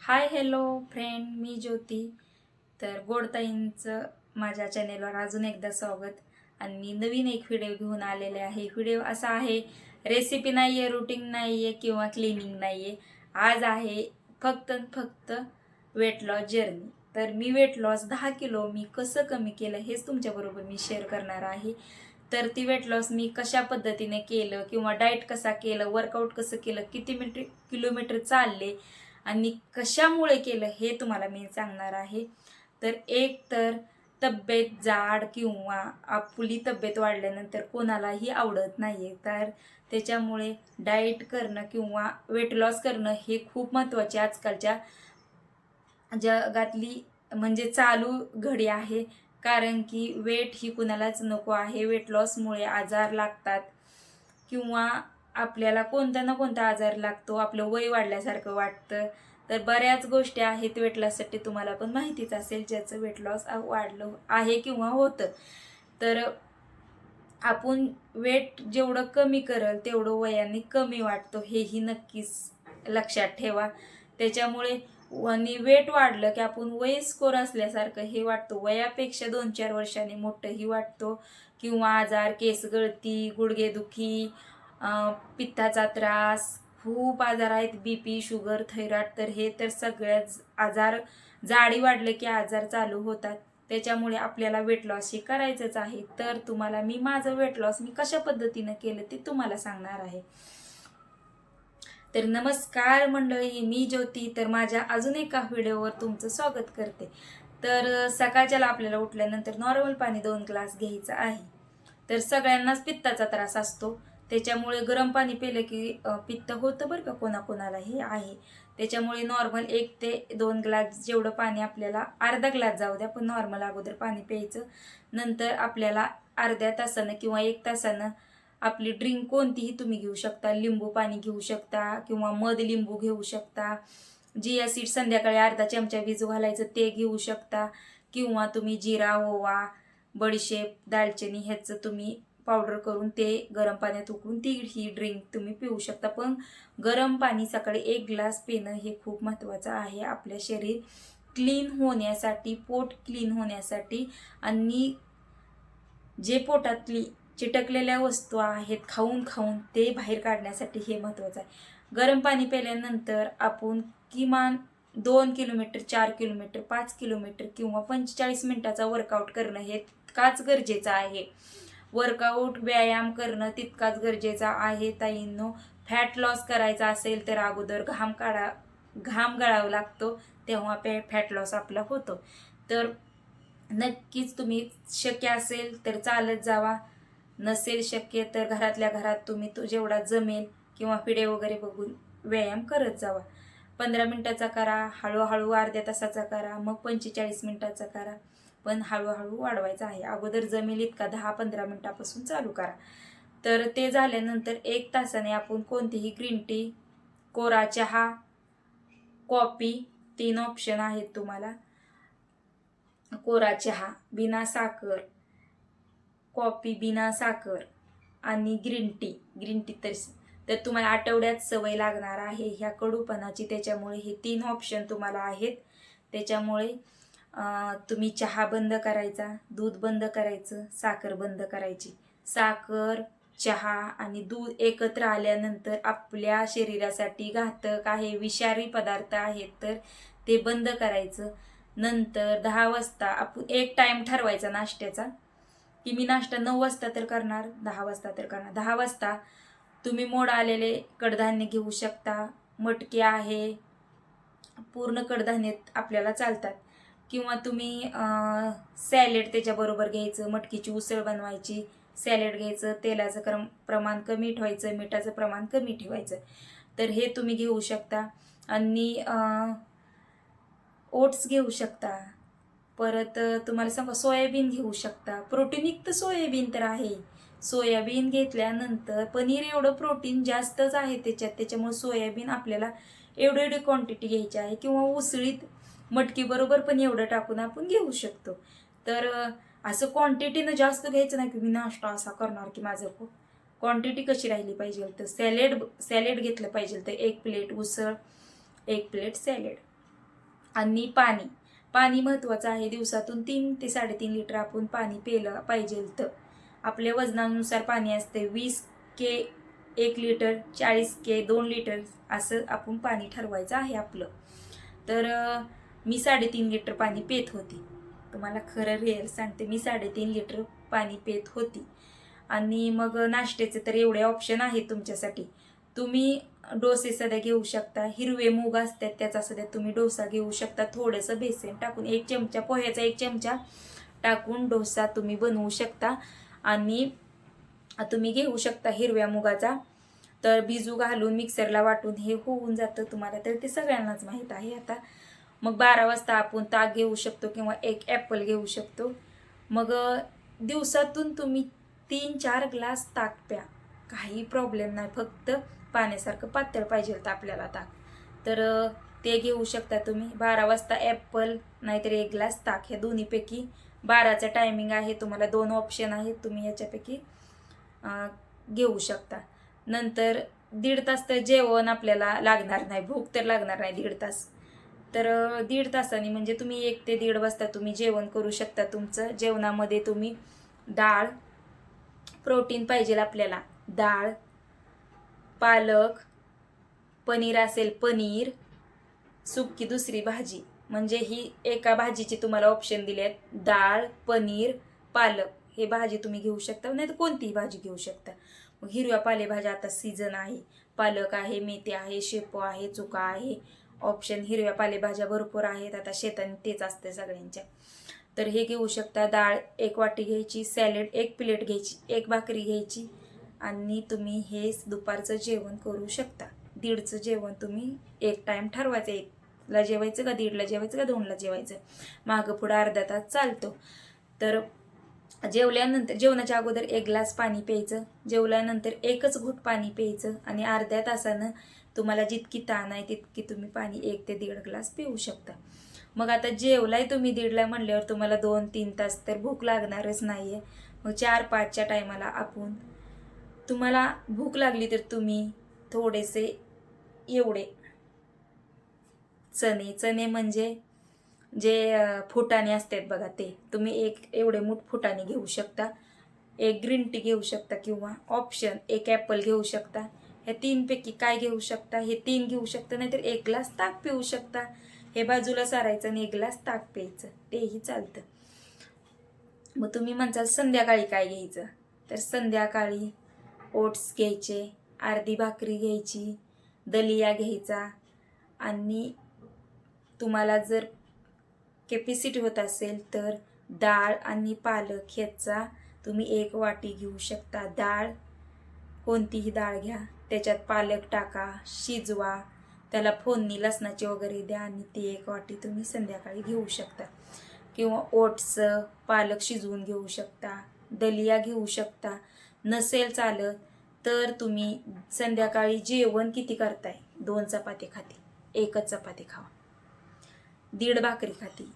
Hi hello friend, मी ज्योती. तर गोडताईंचं माझ्या चॅनेलवर अजून एकदा स्वागत. आणि मी नवीन एक व्हिडिओ घेऊन आलेले आहे. व्हिडिओ असा आहे, रेसिपी नाही आहे, रुटीन नाही आहे किंवा क्लिनिंग नाही आहे. आज आहे फक्त वेट लॉस जर्नी. तर मी वेट लॉस 10 किलो मी कसं कमी केलं हेच तुमच्याबरोबर मी शेअर करणार आहे. तर ती वेट लॉस मी कशा पद्धतीने केलं किंवा डाएट कसा केलं, वर्कआउट कसं केलं, किती किलोमीटर चालले आणि कशामुळे केलं हे तुम्हाला मी सांगणार आहे. तर एक तर तब्येत जाड किंवा आपली तब्येत वाढल्यानंतर कोणालाही आवडत नाही. तर त्याच्यामुळे डाएट करणं किंवा वेट लॉस करणं हे खूप महत्त्वाचे आजकालच्या जगातली म्हणजे चालू घडी आहे. कारण की वेट ही कुणालाच नको आहे. वेट लॉसमुळे आजार लागतात किंवा आपल्याला कोणता ना कोणता आजार लागतो, आपलं वय वाढल्यासारखं वाटतं. तर बऱ्याच गोष्टी आहेत वेट लॉससाठी, तुम्हाला पण माहितीच असेल ज्याचं वेट लॉस वाढलं आहे किंवा होतं. तर आपण वेट जेवढं कमी करल तेवढं वयाने कमी वाटतो, हेही नक्कीच लक्षात ठेवा. त्याच्यामुळे आणि वेट वाढलं की आपण वयस्कर असल्यासारखं हे वाटतो, वयापेक्षा 2-4 वर्षांनी मोठंही वाटतो. किंवा आजार, केस गळती, गुडघेदुखी, पित्ताचा त्रास, खूप आजार आहेत, बीपी, शुगर, थायरॉइड. तर हे तर सगळ्याच आजार, जाडी वाढले की आजार चालू होतात. त्याच्यामुळे आपल्याला वेट लॉस हे करायचंच आहे. तर तुम्हाला मी माझं वेट लॉस मी कशा पद्धतीनं केलं ते तुम्हाला सांगणार आहे. तर नमस्कार मंडळी, मी ज्योती. तर माझ्या अजून एका व्हिडिओवर तुमचं स्वागत करते. तर सकाळच्याला आपल्याला उठल्यानंतर नॉर्मल पाणी 2 ग्लास घ्यायचं आहे. तर सगळ्यांनाच पित्ताचा त्रास असतो, त्याच्यामुळे गरम पाणी पिलं की पित्त होतं बरं का, कोणाकोणाला हे आहे. त्याच्यामुळे नॉर्मल 1 ते 2 ग्लास जेवढं पाणी, आपल्याला अर्धा ग्लास जाऊ द्या, पण नॉर्मल अगोदर पाणी प्यायचं. नंतर आपल्याला अर्ध्या तासानं किंवा 1 तासानं आपली ड्रिंक कोणतीही तुम्ही घेऊ शकता. लिंबू पाणी घेऊ शकता किंवा मध लिंबू घेऊ शकता. जिया सीड संध्याकाळी अर्धा चमचा भिजू घालायचं, ते घेऊ शकता. किंवा तुम्ही जिरा, ओवा, बडीशेप, दालचिनी ह्याचं तुम्ही पावडर करून ते गरम पाण्यात उकळून ती ही ड्रिंक तुम्ही पिऊ शकता. पण गरम पाणी सकाळी 1 ग्लास पिणं हे खूप महत्त्वाचं आहे आपल्या शरीर क्लीन होण्यासाठी, पोट क्लीन होण्यासाठी. आणि जे पोटातली चिटकलेल्या वस्तू आहेत खाऊन खाऊन ते बाहेर काढण्यासाठी हे महत्त्वाचं आहे. गरम पाणी प्यायल्यानंतर आपण किमान 2 किलोमीटर, 4 किलोमीटर, 5 किलोमीटर किंवा 45 मिनिटाचा वर्कआउट करणं हे तितकाच गरजेचं आहे. वर्कआउट, व्यायाम करणं तितकाच गरजेचा आहे ताईंनो. फॅट लॉस करायचा असेल तर अगोदर घाम गळावा लागतो, तेव्हा फॅट लॉस आपला होतो. तर नक्कीच तुम्ही शक्य असेल तर चालत जावा, नसेल शक्य तर घरातल्या घरात तुम्ही तो जेवढा जमेल किंवा व्हिडिओ वगैरे बघून व्यायाम करत जावा. 15 मिनिटाचा करा, हळूहळू अर्ध्या तासाचा करा, मग 45 मिनिटाचा करा. पण हळूहळू वाढवायचा आहे. अगोदर जमेल इतका 10-15 मिनिटापासून चालू करा. तर ते झाल्यानंतर 1 तासाने आपण कोणतीही ग्रीन टी, कोरा चहा, कॉफी, 3 ऑप्शन आहेत तुम्हाला. कोरा चहा बिना साखर, कॉफी बिना साखर आणि ग्रीन टी तर तुम्हाला आठवड्यात सवय लागणार आहे ह्या कडूपणाची. त्याच्यामुळे हे 3 ऑप्शन तुम्हाला आहेत. त्याच्यामुळे तुम्ही चहा बंद करायचा, दूध बंद करायचं, साखर बंद करायची. साखर, चहा आणि दूध एकत्र आल्यानंतर आपल्या शरीरासाठी घातक आहे, विषारी पदार्थ आहेत, तर ते बंद करायचं. नंतर 10 वाजता आपण एक टाइम ठरवायचा नाश्त्याचा, की मी नाश्ता 9 वाजता तर करणार, 10 वाजता तर करणार. 10 वाजता तुम्ही मोड आलेले कडधान्य घेऊ शकता. मटकी आहे, पूर्ण कडधान्य आपल्याला चालतात. किंवा तुम्ही सॅलेड त्याच्याबरोबर घ्यायचं, मटकीची उसळ बनवायची, सॅलेड घ्यायचं, तेलाचं प्रमाण कमी ठेवायचं, मिठाचं प्रमाण कमी ठेवायचं. तर हे तुम्ही घेऊ शकता. आणि ओट्स घेऊ शकता. परत तुम्हाला सांगा, सोयाबीन घेऊ शकता. प्रोटीनयुक्त सोयाबीन तर आहे. सोयाबीन घेतल्यानंतर पनीर एवढं प्रोटीन जास्तच आहे त्याच्यात, त्याच्यामुळे सोयाबीन आपल्याला एवढी क्वांटिटी घ्यायची आहे. किंवा उसळीत मटकी बरोबर पण एवढं टाकून आपण घेऊ शकतो. तर असं क्वांटिटीनं जास्त घ्यायचं नाही की मी नाश्ता असा करणार की माझं क्वांटिटी कशी राहिली पाहिजे. तर सॅलेड घेतलं पाहिजे. तर 1 प्लेट उसळ, 1 प्लेट सॅलेड. आणि पाणी पाणी महत्त्वाचं आहे. दिवसातून 3 ते 3.5 लिटर आपण पाणी प्यायलं पाहिजे. तर आपल्या वजनानुसार पाणी असते. 20 के 1 लिटर, 40 के 2 लिटर असं आपण पाणी ठरवायचं आहे आपलं. तर मी 3.5 लिटर पाणी पित होती. तुम्हाला खरं रिअल सांगते, मी 3.5 लिटर पाणी पित होती. आणि मग नाश्त्याचे तर एवढे ऑप्शन आहेत तुमच्यासाठी. तुम्ही डोसे सध्या घेऊ शकता. हिरवे मूग असतात त्याचा सध्या तुम्ही डोसा घेऊ शकता. थोडंसं बेसन टाकून 1 चमचा पोह्याचा 1 चमचा टाकून डोसा तुम्ही बनवू शकता. आणि तुम्ही घेऊ शकता हिरव्या मुगाचा. तर भिजू घालून मिक्सरला वाटून हे होऊन जातं तुम्हाला, तर ते सगळ्यांनाच माहीत आहे आता. मग 12 वाजता आपण ताक घेऊ शकतो किंवा 1 ॲपल घेऊ शकतो. मग दिवसातून तुम्ही 3-4 ग्लास ताक प्या, काही प्रॉब्लेम नाही. फक्त पाण्यासारखं पातळ पाहिजे तर आपल्याला ताक, तर ते घेऊ शकता तुम्ही. 12 वाजता ॲपल नाहीतर 1 ग्लास ताक, ह्या दोन्हीपैकी 12चा टायमिंग आहे. तुम्हाला 2 ऑप्शन आहेत, तुम्ही याच्यापैकी घेऊ शकता. नंतर 1.5 तास तर जेवण आपल्याला लागणार नाही, भूक तर लागणार नाही 1.5 तास. तर 1.5 तासांनी म्हणजे तुम्ही 1 ते 1.5 वाजता तुम्ही जेवण करू शकता. तुमचं जेवणामध्ये तुम्ही डाळ, प्रोटीन पाहिजे आपल्याला, डाळ, पालक, पनीर असेल पनीर, सुकी दुसरी भाजी, म्हणजे ही एका भाजीची तुम्हाला ऑप्शन दिले आहेत. डाळ, पनीर, पालक हे भाजी तुम्ही घेऊ शकता, नाही तर कोणतीही भाजी घेऊ शकता. मग हिरव्या पालेभाज्या आता सीझन आहे. पालक आहे, मेथी आहे, शेपू आहे, चुका आहे. ऑप्शन हिरव्या पालेभाज्या भरपूर आहेत. आता शेताने तेच असते सगळ्यांच्या. तर हे घेऊ शकता. डाळ 1 वाटी घ्यायची, सॅलेड 1 प्लेट घ्यायची, 1 भाकरी घ्यायची आणि तुम्ही हे दुपारचं जेवण करू शकता. 1.5चं जेवण तुम्ही 1 टाईम ठरवायचं. 1ला जेवायचं का 1.5ला जेवायचं का 2ला जेवायचं, मागं पुढं अर्धा तास चालतो. तर जेवल्यानंतर जेवणाच्या अगोदर 1 ग्लास पाणी प्यायचं, जेवल्यानंतर 1च घूट पाणी प्यायचं आणि अर्ध्या तासानं तुम्हाला जितकी ताण आहे तितकी तुम्ही पाणी 1 ते 1.5 ग्लास पिऊ शकता. मग आता जेवलाय तुम्ही 1.5ला म्हणल्यावर तुम्हाला 2-3 तास तर भूक लागणारच नाहीये. मग 4-5च्या टायमाला आपण, तुम्हाला भूक लागली तर तुम्ही थोडेसे एवढे चणे म्हणजे जे फुटाणे असतात बघा, ते तुम्ही 1 एवढे मूठ फुटाणे घेऊ शकता. 1 ग्रीन टी घेऊ शकता किंवा ऑप्शन 1 ॲपल घेऊ शकता. ह्या 3 पैकी काय घेऊ शकता, हे 3 घेऊ शकता, नाहीतर 1 ग्लास ताक पिऊ शकता. हे बाजूला सारायचं आणि 1 ग्लास ताक प्यायचं, तेही चालतं. मग तुम्ही म्हणसाल संध्याकाळी काय घ्यायचं, तर संध्याकाळी ओट्स घ्यायचे, अर्धी भाकरी घ्यायची, दलिया घ्यायचा आणि तुम्हाला जर कॅपॅसिटी होत असेल तर डाळ आणि पालक ह्याचा तुम्ही 1 वाटी घेऊ शकता. डाळ कोणतीही डाळ घ्या, त्याच्यात पालक टाका, शिजवा, त्याला फोडणी लसणाची वगैरे द्या आणि ती 1 वाटी तुम्ही संध्याकाळी घेऊ शकता. किंवा ओट्स पालक शिजवून घेऊ शकता, दलिया घेऊ शकता. नसेल चालत तर तुम्ही संध्याकाळी जेवण किती करताय, 2 चपाती खाते, 1च चपाती खावा. 1.5 भाकरी खाती,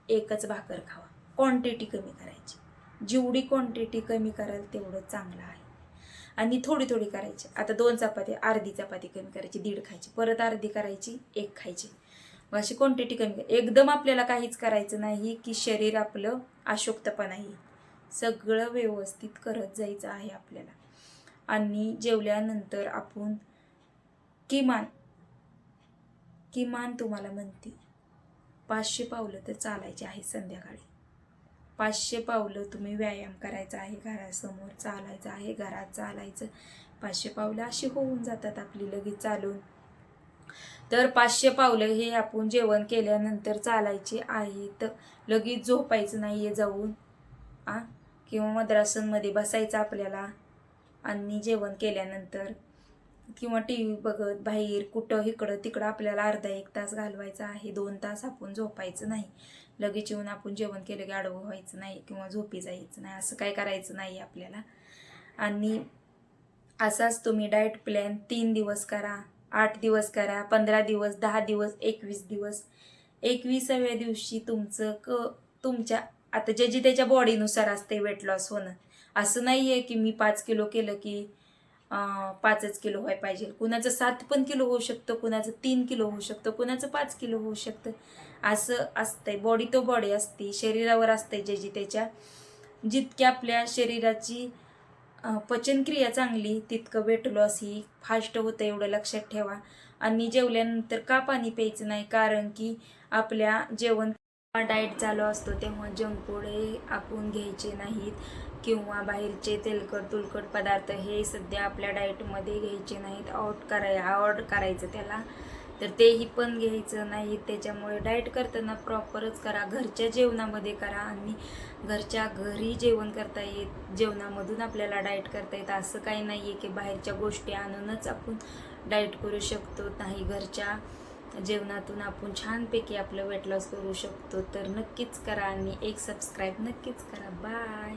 1च भाकर खावा. क्वांटिटी कमी करायची, जेवढी क्वांटिटी कमी कराल तेवढं चांगलं आहे. आणि थोडी थोडी करायची. आता 2 चपाती, अर्धी चपाती कमी करायची, 1.5 खायची, परत अर्धी करायची, 1 खायची. मग अशी क्वांटिटी कमी. एकदम आपल्याला काहीच करायचं नाही की शरीर आपलं अशक्तपणा येईल. सगळं व्यवस्थित करत जायचं आहे आपल्याला. आणि जेवल्यानंतर आपण किमान तुम्हाला म्हणते 500 पावलं तर चालायचे आहे संध्याकाळी. 500 पावलं तुम्ही व्यायाम करायचा आहे, घरासमोर चालायचं आहे, घरात चालायचं. 500 पावलं अशी होऊन जातात आपली लगेच चालून. तर 500 पावलं हे आपण जेवण केल्यानंतर चालायचे आहेत. लगेच झोपायचं नाही आहे जाऊन किंवा मद्रासनमध्ये बसायचं आपल्याला. आणि जेवण केल्यानंतर किंवा टी व्ही बघत बाहेर कुठं इकडं तिकडं आपल्याला अर्धा 1 तास घालवायचा आहे. 2 तास आपण झोपायचं नाही. लगेच येऊन आपण जेवण केलं की आडवं व्हायचं नाही किंवा झोपी जायचं नाही, असं काय करायचं नाही आपल्याला. आणि असाच तुम्ही डाएट प्लॅन 3 दिवस करा, 8 दिवस करा, 15 दिवस, 10 दिवस, 21 दिवस. 21व्या दिवशी तुमच्या आता ज्याची त्याच्या बॉडीनुसार असते वेट लॉस होणं. असं नाही आहे की मी 5 किलो केलं की 5 किलो व्हायला पाहिजे, कुणाचं 7 पण किलो होऊ शकतं, कुणाचं 3 किलो होऊ शकतं, कुणाचं 5 किलो होऊ शकतं. असं असतंय. बॉडी तो बॉडी असते, शरीरावर असते ज्याची त्याच्या. जितकी आपल्या शरीराची पचनक्रिया चांगली तितकं वेट लॉस ही फास्ट होतं, एवढं लक्षात ठेवा. आणि जेवल्यानंतर का पाणी प्यायचं नाही, कारण की आपल्या जेवण डाएट चालू असतो तेव्हा जंक फूड हे आपण घ्यायचे नाहीत, किंवा बाहेरचे तेलकट तुलकट पदार्थ हे सध्या आपल्या डाएटमध्ये घ्यायचे नाहीत. अवॉइड करायचं त्याला. तर तेही पण घ्यायचं नाही. त्याच्यामुळे डाएट करताना प्रॉपरच करा, घरच्या जेवणामध्ये करा. आणि घरच्या घरी जेवण करता येत, जेवणामधून आपल्याला डाएट करता येतं. असं काही नाही आहे की बाहेरच्या गोष्टी आणूनच आपण डाएट करू शकतो. नाही, घरच्या जेवणातून आपण छानपैकी आपलं वेट लॉस करू शकतो. तर नक्कीच करा आणि एक सबस्क्राईब नक्कीच करा. बाय.